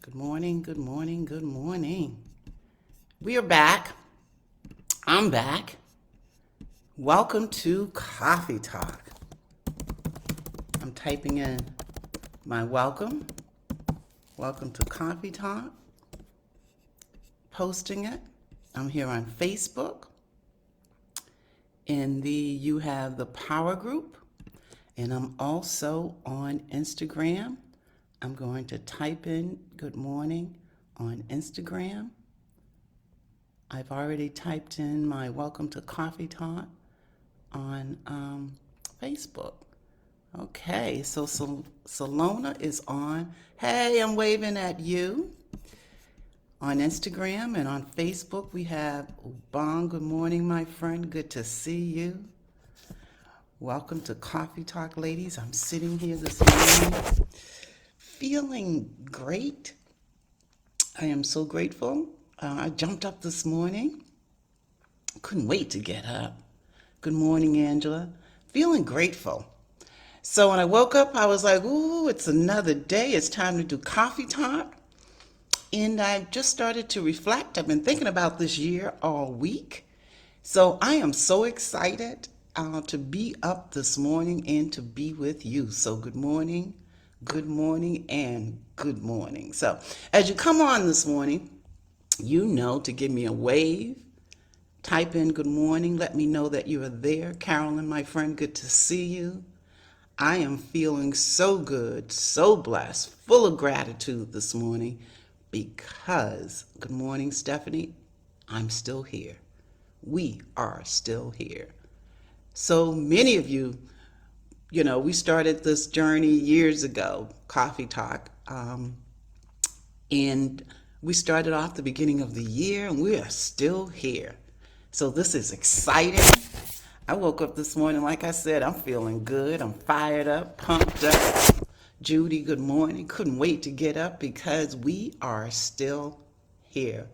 Good morning, good morning, good morning. We are back. I'm back. Welcome to Coffee Talk. I'm typing in my welcome. Welcome to Coffee Talk. Posting it. I'm here on Facebook. In the You Have the Power group. And I'm also on Instagram. I'm going to type in good morning on Instagram. I've already typed in my welcome to Coffee Talk on Facebook. Okay, so Salona is on. Hey, I'm waving at you. On Instagram and on Facebook, we have Ubong. Good morning, my friend. Good to see you. Welcome to Coffee Talk, ladies. I'm sitting here this morning feeling great. I am so grateful. I jumped up this morning. Couldn't wait to get up. Good morning, Angela. Feeling grateful. So when I woke up, I was like, ooh, it's another day. It's time to do Coffee Talk. And I just started to reflect. I've been thinking about this year all week. So I am so excited to be up this morning and to be with you. So good morning, and good morning. So as you come on this morning, you know to give me a wave. Type in good morning. Let me know that you are there. Carolyn, my friend, good to see you. I am feeling so good, so blessed, full of gratitude this morning because, good morning, Stephanie, I'm still here. We are still here. So many of you, we started this journey years ago, Coffee Talk, and we started off the beginning of the year, and we are still here. So this is exciting. I woke up this morning, like I said, I'm feeling good. I'm fired up, pumped up. Judy, good morning. Couldn't wait to get up because we are still here.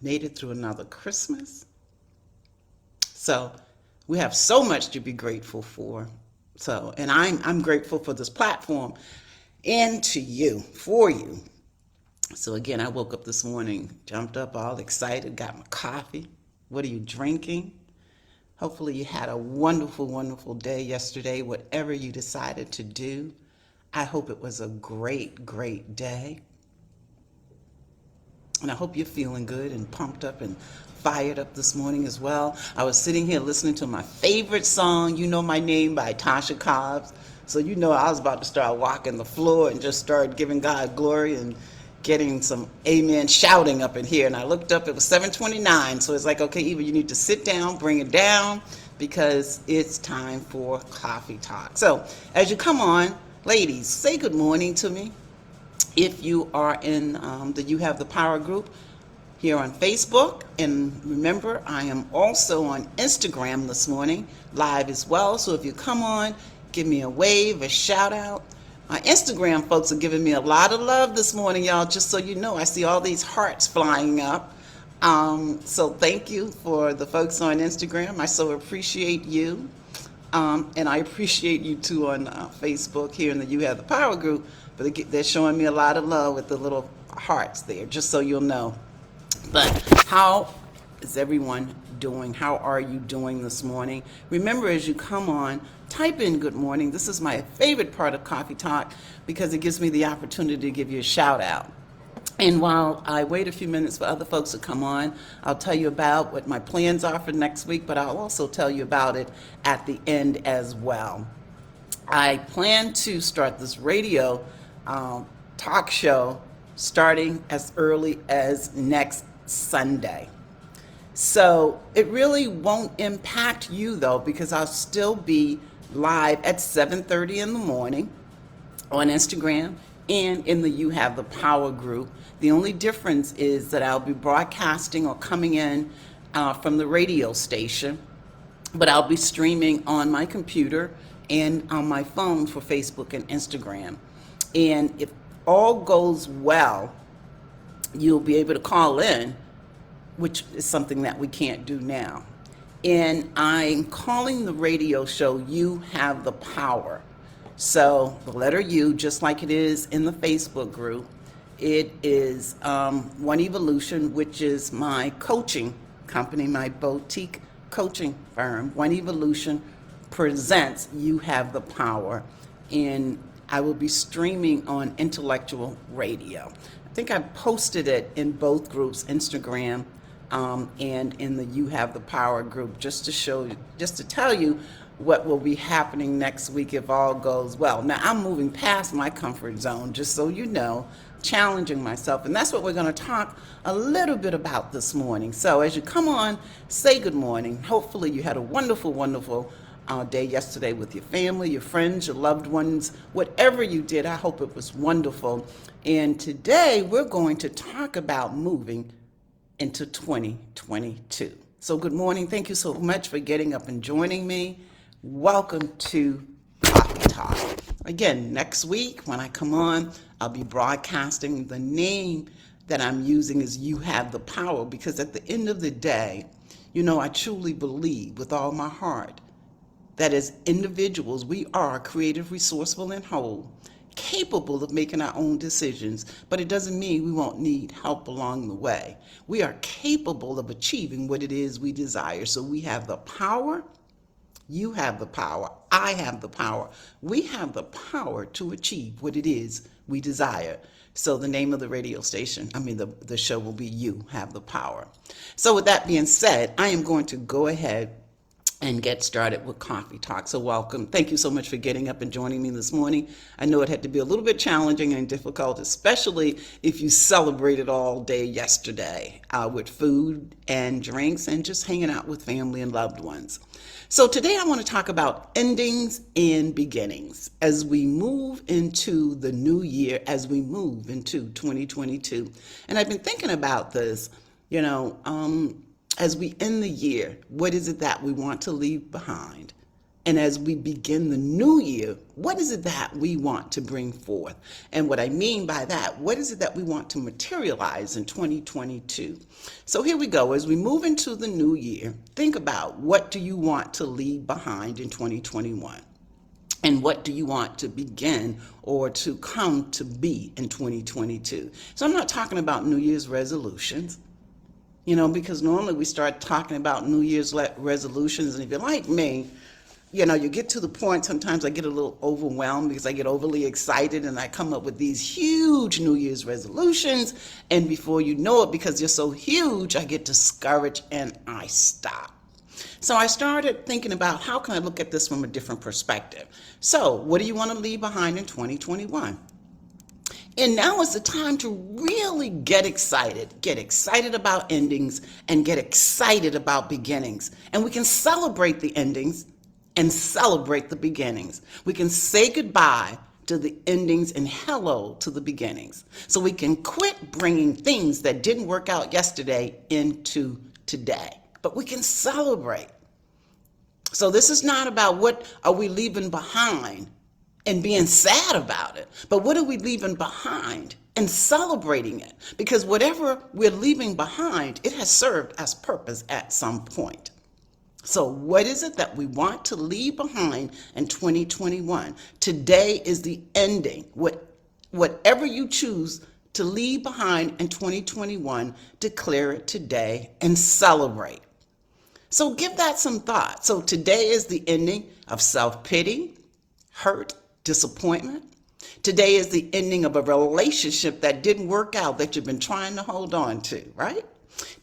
Made it through another Christmas. So we have so much to be grateful for. So, and I'm grateful for this platform and to you, for you. So again, I woke up this morning, jumped up all excited, got my coffee. What are you drinking? Hopefully you had a wonderful, wonderful day yesterday, whatever you decided to do. I hope it was a great, great day. And I hope you're feeling good and pumped up and fired up this morning as well. I was sitting here listening to my favorite song, You Know My Name by Tasha Cobbs. So you know I was about to start walking the floor and just start giving God glory and getting some amen shouting up in here. And I looked up, it was 7:29. So it's like, okay, Eva, you need to sit down, bring it down, because it's time for Coffee Talk. So as you come on, ladies, say good morning to me. If you are in the You Have the Power group here on Facebook. And remember, I am also on Instagram this morning, live as well. So if you come on, give me a wave, a shout out. My Instagram folks are giving me a lot of love this morning, y'all, just so you know. I see all these hearts flying up. So thank you for the folks on Instagram. I so appreciate you. And I appreciate you too on Facebook here in the You Have the Power group. But they're showing me a lot of love with the little hearts there, just so you'll know. But how is everyone doing? How are you doing this morning? Remember, as you come on, type in good morning. This is my favorite part of Coffee Talk because it gives me the opportunity to give you a shout out. And while I wait a few minutes for other folks to come on, I'll tell you about what my plans are for next week, but I'll also tell you about it at the end as well. I plan to start this radio talk show starting as early as next Sunday. So it really won't impact you though, because I'll still be live at 7:30 in the morning on Instagram and in the You Have the Power group. The only difference is that I'll be broadcasting or coming in from the radio station, but I'll be streaming on my computer and on my phone for Facebook and Instagram. And if all goes well, you'll be able to call in, which is something that we can't do now. And I'm calling the radio show You Have the Power. So the letter U, just like it is in the Facebook group, It is One Evolution, which is my coaching company, my boutique coaching firm. One Evolution presents You Have the Power, and I will be streaming on Intellectual Radio. I think I posted it in both groups, Instagram and in the You Have the Power group, just to show you, just to tell you what will be happening next week if all goes well. Now, I'm moving past my comfort zone, just so you know, challenging myself. And that's what we're going to talk a little bit about this morning. So as you come on, say good morning. Hopefully you had a wonderful, wonderful day yesterday with your family, your friends, your loved ones, whatever you did. I hope it was wonderful. And today we're going to talk about moving into 2022. So good morning. Thank you so much for getting up and joining me. Welcome to Coffee Talk. Again, next week when I come on, I'll be broadcasting. The name that I'm using is You Have the Power, because at the end of the day, you know, I truly believe with all my heart that as individuals, we are creative, resourceful, and whole, capable of making our own decisions, but it doesn't mean we won't need help along the way. We are capable of achieving what it is we desire. So we have the power. You have the power. I have the power. We have the power to achieve what it is we desire. So the name of the radio station, the show will be You Have the Power. So with that being said, I am going to go ahead and get started with Coffee Talk. So welcome. Thank you so much for getting up and joining me this morning. I know it had to be a little bit challenging and difficult, especially if you celebrated all day yesterday with food and drinks and just hanging out with family and loved ones. So today I want to talk about endings and beginnings as we move into the new year, as we move into 2022. And I've been thinking about this, as we end the year, what is it that we want to leave behind? And as we begin the new year, what is it that we want to bring forth? And what I mean by that, what is it that we want to materialize in 2022? So here we go. As we move into the new year, think about, what do you want to leave behind in 2021? And what do you want to begin or to come to be in 2022? So I'm not talking about New Year's resolutions. Because normally we start talking about New Year's resolutions, and if you're like me, you get to the point, sometimes I get a little overwhelmed because I get overly excited and I come up with these huge New Year's resolutions, and before you know it, because they're so huge, I get discouraged and I stop. So I started thinking about, how can I look at this from a different perspective? So what do you want to leave behind in 2021? And now is the time to really get excited about endings and get excited about beginnings. And we can celebrate the endings and celebrate the beginnings. We can say goodbye to the endings and hello to the beginnings. So we can quit bringing things that didn't work out yesterday into today, but we can celebrate. So this is not about what are we leaving behind and being sad about it, but what are we leaving behind and celebrating it? Because whatever we're leaving behind, it has served as purpose at some point. So what is it that we want to leave behind in 2021? Today is the ending. Whatever you choose to leave behind in 2021, declare it today and celebrate. So give that some thought. So today is the ending of self-pity, hurt, disappointment. Today is the ending of a relationship that didn't work out, that you've been trying to hold on to, right?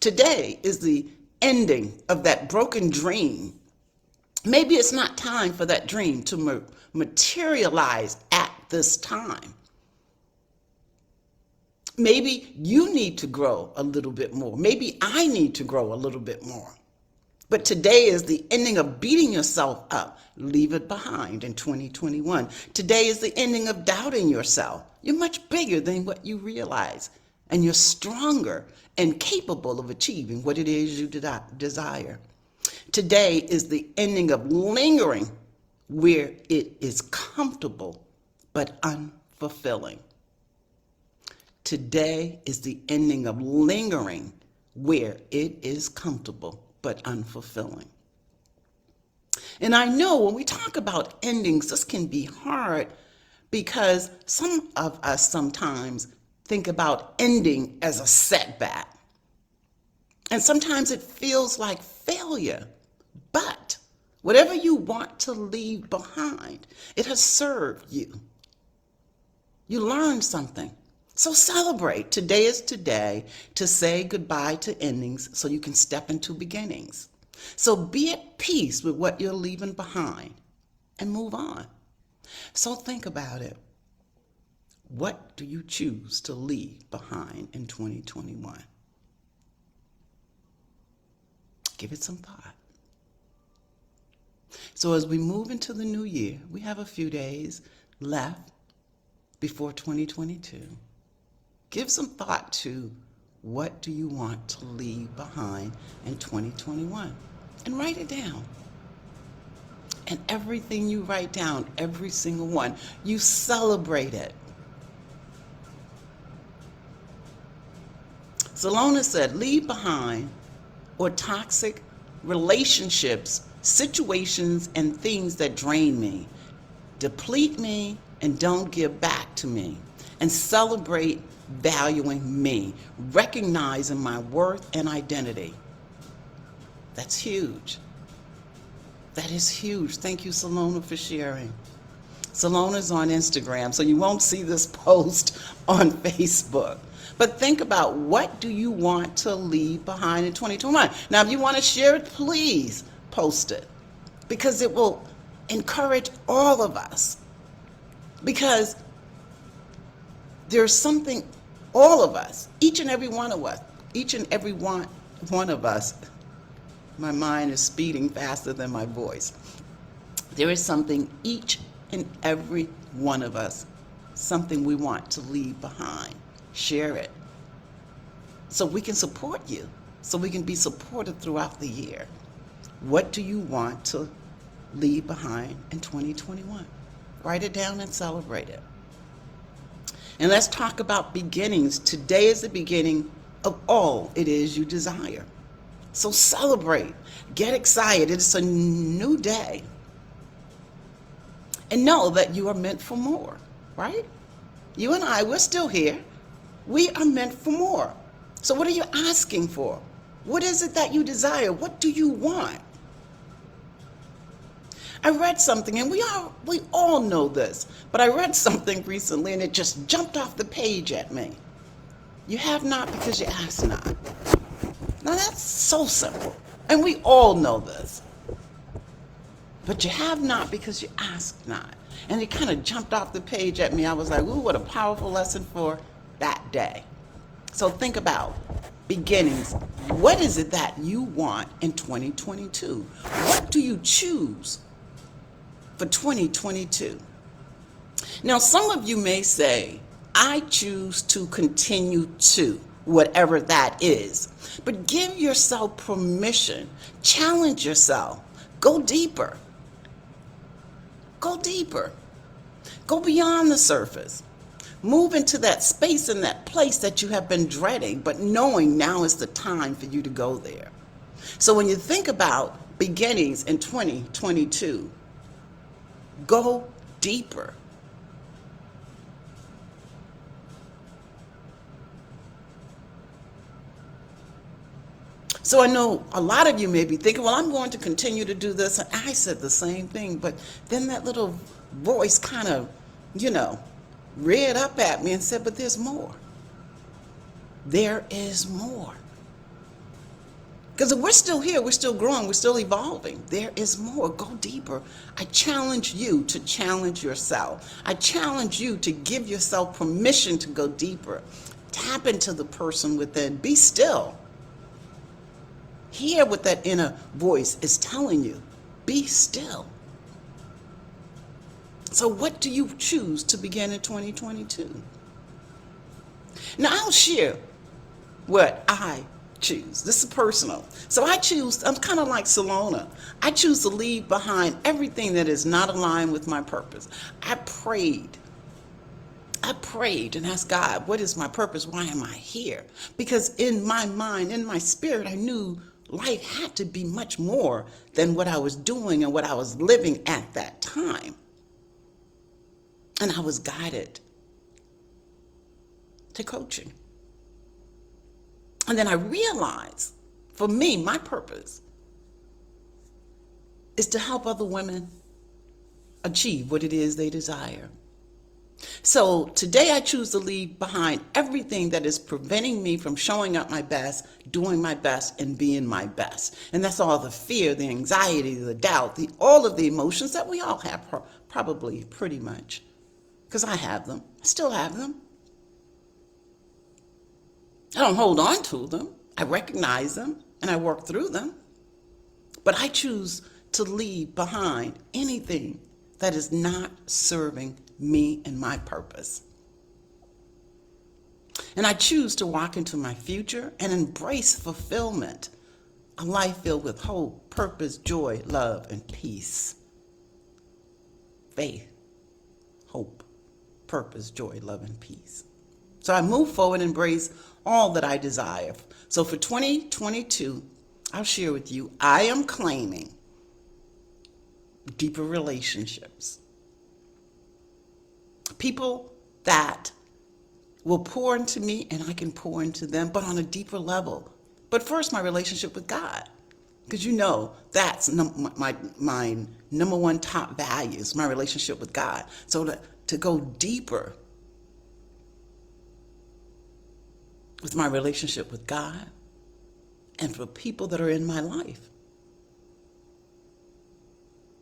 Today is the ending of that broken dream. Maybe it's not time for that dream to materialize at this time. Maybe you need to grow a little bit more. Maybe I need to grow a little bit more. But today is the ending of beating yourself up. Leave it behind in 2021. Today is the ending of doubting yourself. You're much bigger than what you realize, and you're stronger and capable of achieving what it is you desire. Today is the ending of lingering where it is comfortable but unfulfilling. Today is the ending of lingering where it is comfortable but unfulfilling. And I know when we talk about endings, this can be hard, because some of us sometimes think about ending as a setback. And sometimes it feels like failure. But whatever you want to leave behind, it has served you. You learned something. So celebrate. Today is today to say goodbye to endings so you can step into beginnings. So be at peace with what you're leaving behind and move on. So think about it. What do you choose to leave behind in 2021? Give it some thought. So as we move into the new year, we have a few days left before 2022. Give some thought to what do you want to leave behind in 2021 and write it down. And everything you write down, every single one, you celebrate it. Salona said, leave behind or toxic relationships, situations, and things that drain me, deplete me, and don't give back to me, and celebrate valuing me, recognizing my worth and identity. That's huge. That is huge. Thank you, Salona, for sharing. Salona's on Instagram, so you won't see this post on Facebook. But think about, what do you want to leave behind in 2021? Now, if you want to share it, please post it, because it will encourage all of us. Because there's something, all of us, each and every one of us, my mind is speeding faster than my voice. There is something, each and every one of us, something we want to leave behind. Share it so we can support you, so we can be supported throughout the year. What do you want to leave behind in 2021? Write it down and celebrate it. And let's talk about beginnings. Today is the beginning of all it is you desire. So celebrate, get excited. It's a new day. And know that you are meant for more, right? You and I, we're still here. We are meant for more. So what are you asking for? What is it that you desire? What do you want? I read something, and we all know this, but I read something recently and it just jumped off the page at me. You have not because you ask not. Now that's so simple, and we all know this. But you have not because you ask not. And it kind of jumped off the page at me. I was like, ooh, what a powerful lesson for that day. So think about beginnings. What is it that you want in 2022? What do you choose for 2022? Now, some of you may say, I choose to continue to, whatever that is. But give yourself permission. Challenge yourself. Go deeper. Go deeper. Go beyond the surface. Move into that space and that place that you have been dreading, but knowing now is the time for you to go there. So when you think about beginnings in 2022, go deeper. So I know a lot of you may be thinking, well, I'm going to continue to do this. And I said the same thing, but then that little voice kind of, reared up at me and said, but there's more. There is more. Because if we're still here, we're still growing, we're still evolving. There is more. Go deeper. I challenge you to challenge yourself. I challenge you to give yourself permission to go deeper. Tap into the person within. Be still. Hear what that inner voice is telling you. Be still. So what do you choose to begin in 2022? Now I'll share what I choose. This is personal. So I'm kind of like Salona. I choose to leave behind everything that is not aligned with my purpose. I prayed and asked God, what is my purpose? Why am I here? Because in my mind, in my spirit, I knew life had to be much more than what I was doing and what I was living at that time. And I was guided to coaching. And then I realized, for me, my purpose is to help other women achieve what it is they desire. So today I choose to leave behind everything that is preventing me from showing up my best, doing my best, and being my best. And that's all the fear, the anxiety, the doubt, all of the emotions that we all have, probably pretty much. Because I have them. I still have them. I don't hold on to them. I recognize them and I work through them. But I choose to leave behind anything that is not serving me and my purpose. And I choose to walk into my future and embrace fulfillment, a life filled with hope, purpose, joy, love, and peace. Faith, hope, purpose, joy, love, and peace. So I move forward and embrace all that I desire. So for 2022, I'll share with you, I am claiming deeper relationships. People that will pour into me and I can pour into them, but on a deeper level. But first, my relationship with God. Because you know, that's my number one top values, my relationship with God. So to go deeper with my relationship with God and for people that are in my life.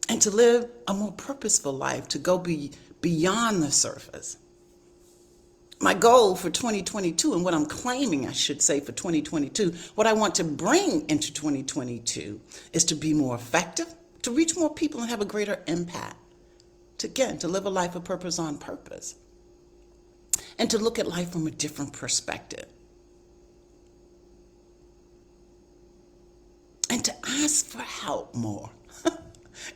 And to live a more purposeful life, to go beyond the surface. My goal for 2022, and what I'm claiming, I should say, for 2022, what I want to bring into 2022 is to be more effective, to reach more people and have a greater impact. To live a life of purpose on purpose. And to look at life from a different perspective. And to ask for help more.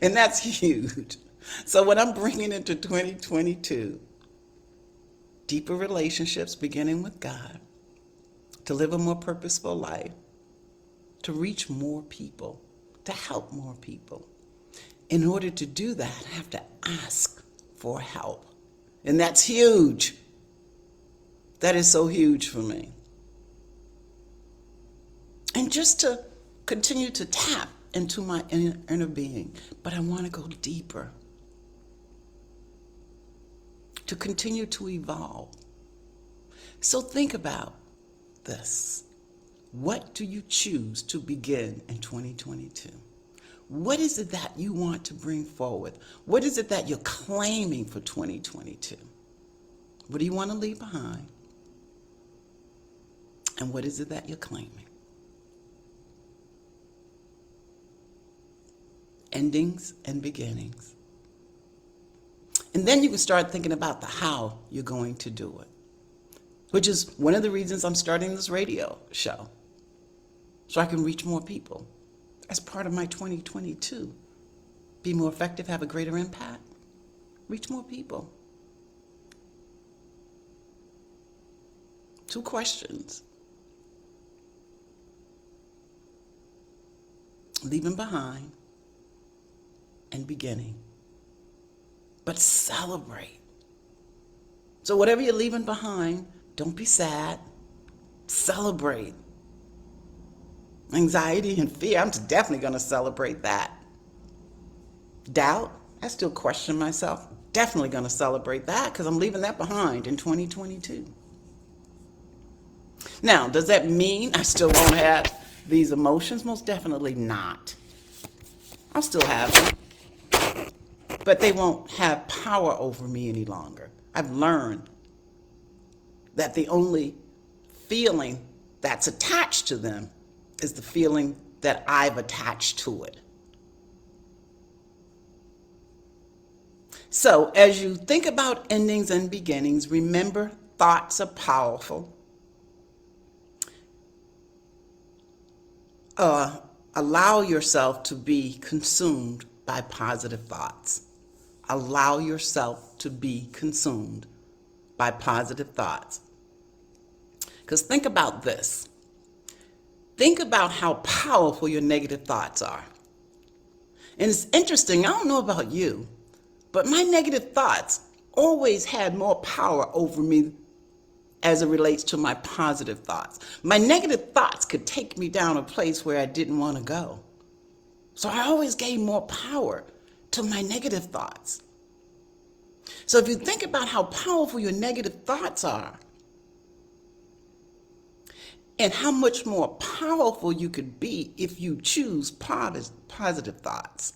And that's huge. So what I'm bringing into 2022, deeper relationships beginning with God, to live a more purposeful life, to reach more people, to help more people. In order to do that, I have to ask for help. And that's huge. That is so huge for me. And just to continue to tap into my inner being, but I want to go deeper. To continue to evolve. So think about this. What do you choose to begin in 2022? What is it that you want to bring forward? What is it that you're claiming for 2022? What do you want to leave behind? And what is it that you're claiming? Endings and beginnings. And then you can start thinking about the how you're going to do it, which is one of the reasons I'm starting this radio show, so I can reach more people as part of my 2022. Be more effective, have a greater impact, reach more people. 2 questions. Leaving behind and beginning. But celebrate. So whatever you're leaving behind, don't be sad. Celebrate. Anxiety and fear, I'm definitely going to celebrate that. Doubt, I still question myself. Definitely going to celebrate that because I'm leaving that behind in 2022. Now, does that mean I still won't have these emotions? Most definitely not. I'll still have them. But they won't have power over me any longer. I've learned that the only feeling that's attached to them is the feeling that I've attached to it. So as you think about endings and beginnings, remember thoughts are powerful. Allow yourself to be consumed by positive thoughts. Allow yourself to be consumed by positive thoughts. Because think about this. Think about how powerful your negative thoughts are. And it's interesting, I don't know about you, but my negative thoughts always had more power over me as it relates to my positive thoughts. My negative thoughts could take me down a place where I didn't want to go. So I always gave more power to my negative thoughts. So if you think about how powerful your negative thoughts are and how much more powerful you could be if you choose positive thoughts.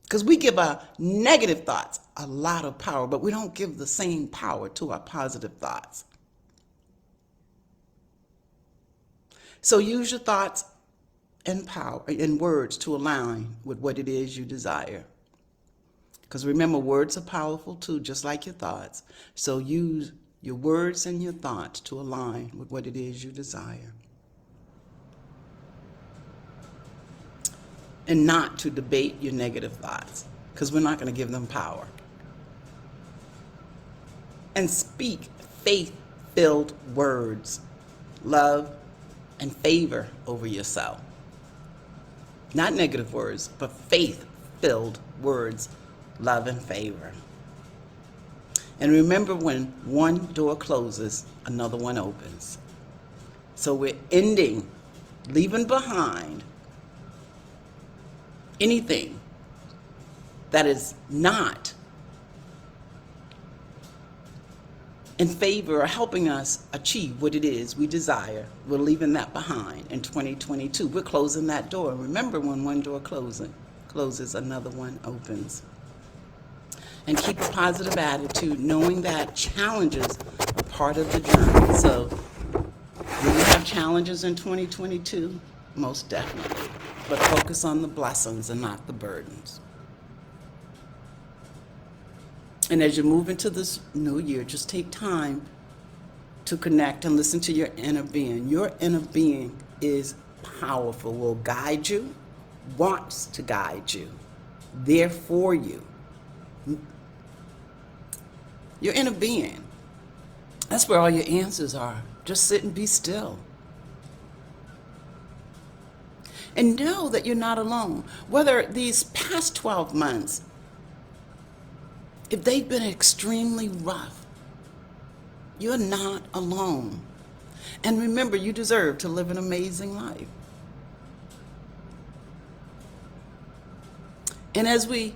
Because we give our negative thoughts a lot of power, but we don't give the same power to our positive thoughts. So use your thoughts and power and words to align with what it is you desire. Because remember, words are powerful too, just like your thoughts. So use your words and your thoughts to align with what it is you desire. And not to debate your negative thoughts, because we're not going to give them power. And speak faith-filled words, love, and favor over yourself. Not negative words, but faith-filled words, love, and favor. And remember, when one door closes, another one opens. So we're leaving behind anything that is not in favor of helping us achieve what it is we desire. We're leaving that behind in 2022. We're closing that door. Remember, when one door closes, another one opens. And keep a positive attitude, knowing that challenges are part of the journey. So, will you have challenges in 2022? Most definitely. But focus on the blessings and not the burdens. And as you move into this new year, just take time to connect and listen to your inner being. Your inner being is powerful, will guide you, wants to guide you, there for you. Your inner being, that's where all your answers are. Just sit and be still. And know that you're not alone. Whether these past 12 months, if they've been extremely rough, you're not alone. And remember, you deserve to live an amazing life. And as we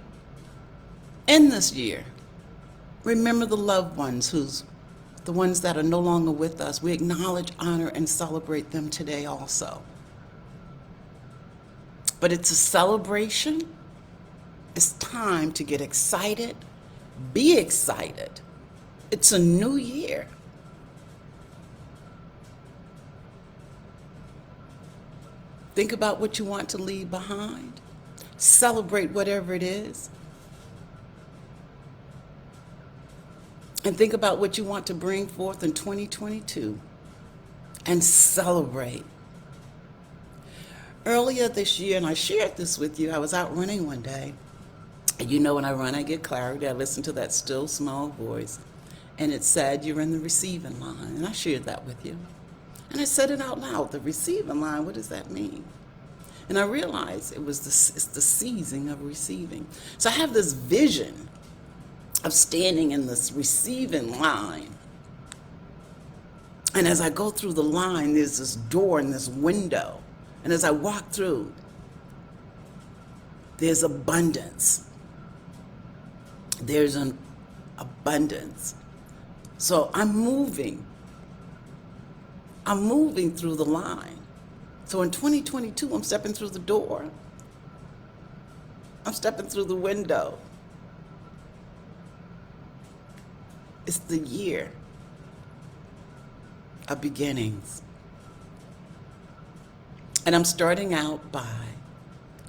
end this year, remember the loved ones, the ones that are no longer with us. We acknowledge, honor, and celebrate them today also. But it's a celebration. It's time to get excited. Be excited. It's a new year. Think about what you want to leave behind. Celebrate whatever it is. And think about what you want to bring forth in 2022 and celebrate. Earlier this year, and I shared this with you, I was out running one day. And you know, when I run, I get clarity. I listen to that still small voice. And it said, you're in the receiving line. And I shared that with you. And I said it out loud, the receiving line, what does that mean? And I realized it's the seizing of receiving. So I have this vision of standing in this receiving line. And as I go through the line, there's this door and this window. And as I walk through, there's abundance. There's an abundance. So I'm moving through the line. So in 2022, I'm stepping through the door. I'm stepping through the window. It's the year of beginnings. And I'm starting out by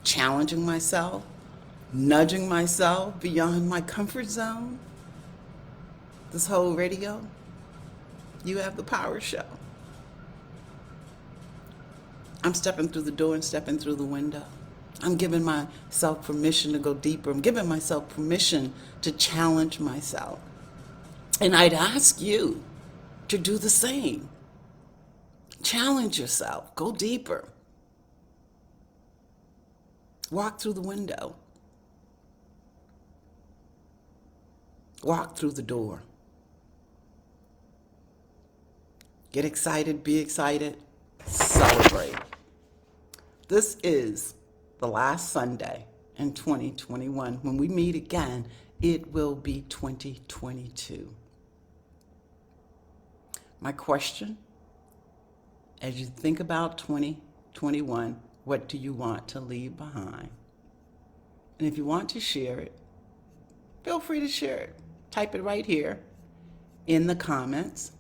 challenging myself, nudging myself beyond my comfort zone. This whole radio, You Have the Power show. I'm stepping through the door and stepping through the window. I'm giving myself permission to go deeper. I'm giving myself permission to challenge myself. And I'd ask you to do the same. Challenge yourself. Go deeper. Walk through the window. Walk through the door. Get excited, be excited, celebrate. This is the last Sunday in 2021. When we meet again, it will be 2022. My question, as you think about 2021, what do you want to leave behind? And if you want to share it, feel free to share it. Type it right here in the comments.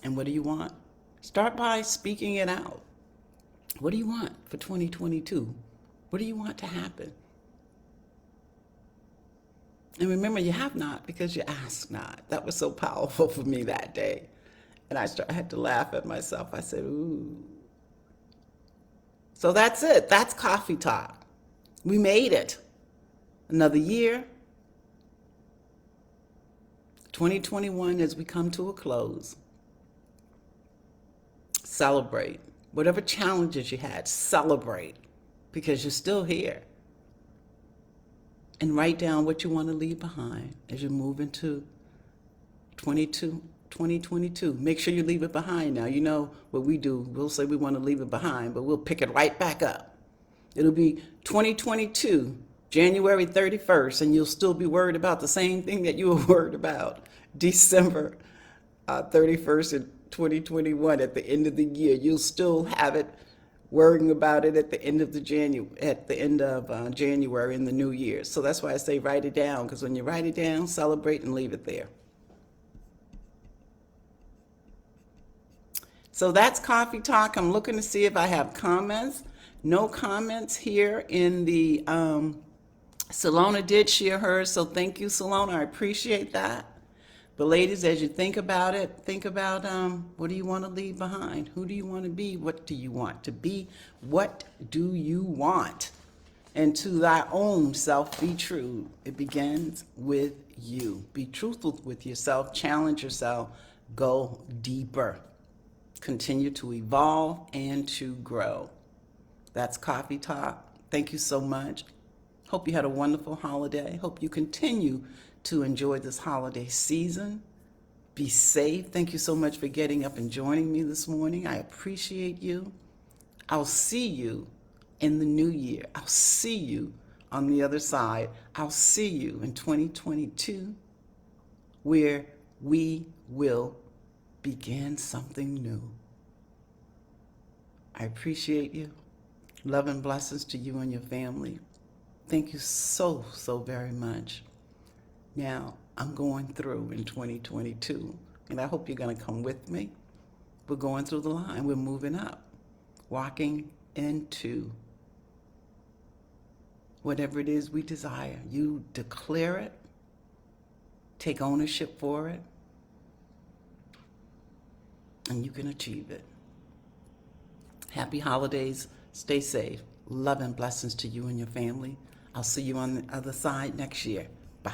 And what do you want? Start by speaking it out. What do you want for 2022? What do you want to happen? And remember, you have not because you ask not. That was so powerful for me that day. And I had to laugh at myself. I said, ooh. So that's it. That's Coffee Talk. We made it. Another year. 2021 as we come to a close. Celebrate. Whatever challenges you had, celebrate because you're still here. And write down what you want to leave behind as you move into 2022. Make sure you leave it behind now. You know what we do. We'll say we want to leave it behind, but we'll pick it right back up. It'll be 2022, January 31st, and you'll still be worried about the same thing that you were worried about December 31st in 2021 at the end of the year. You'll still have it worrying about it at the end of January in the new year. So that's why I say write it down, because when you write it down, celebrate and leave it there. So that's Coffee Talk. I'm looking to see if I have comments. No comments here in the, Salona did share hers, so thank you, Salona. I appreciate that. But ladies, as you think about it, think about what do you want to leave behind? Who do you want to be? What do you want to be? What do you want? And to thy own self be true. It begins with you. Be truthful with yourself. Challenge yourself. Go deeper. Continue to evolve and to grow. That's Coffee Talk. Thank you so much. Hope you had a wonderful holiday. Hope you continue to enjoy this holiday season. Be safe. Thank you so much for getting up and joining me this morning. I appreciate you. I'll see you in the new year. I'll see you on the other side. I'll see you in 2022, where we will begin something new. I appreciate you. Love and blessings to you and your family. Thank you so, so very much. Now, I'm going through in 2022, and I hope you're going to come with me. We're going through the line. We're moving up, walking into whatever it is we desire. You declare it, take ownership for it, and you can achieve it. Happy holidays. Stay safe. Love and blessings to you and your family. I'll see you on the other side next year. Bye.